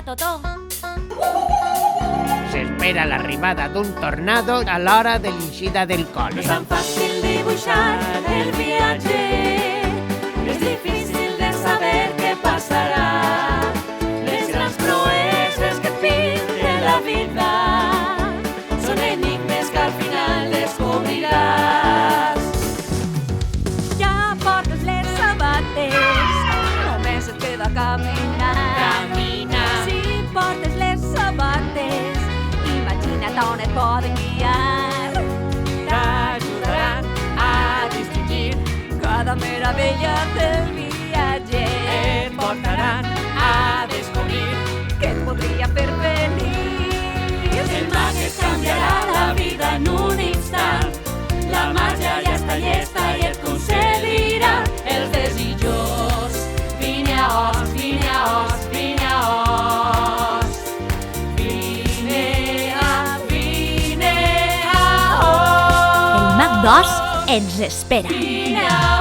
canvia tot. S'espera l'arribada d'un tornado a l'hora de l'eixida del No col. és tan fàcil dibuixar el viatge, és difícil de saber què passarà. Les grans proeses que et pinta la vida són enigmes que al final descobriràs. Ja portes les sabates, només et queda caminar. Camina. Si portes les sabates, imagina't on et poden guiar. T'ajudaran a distingir, Cada meravella del viatge et portaran a descobrir. que et podria fer feliç. El mag et canviarà la vida en un instant. La màgia ja està llesta i et concedirà els desitjos. Vine a Oz, vine a Oz, vine a Oz. Vine a El Oz. Mag d'Oz ens espera. Vine a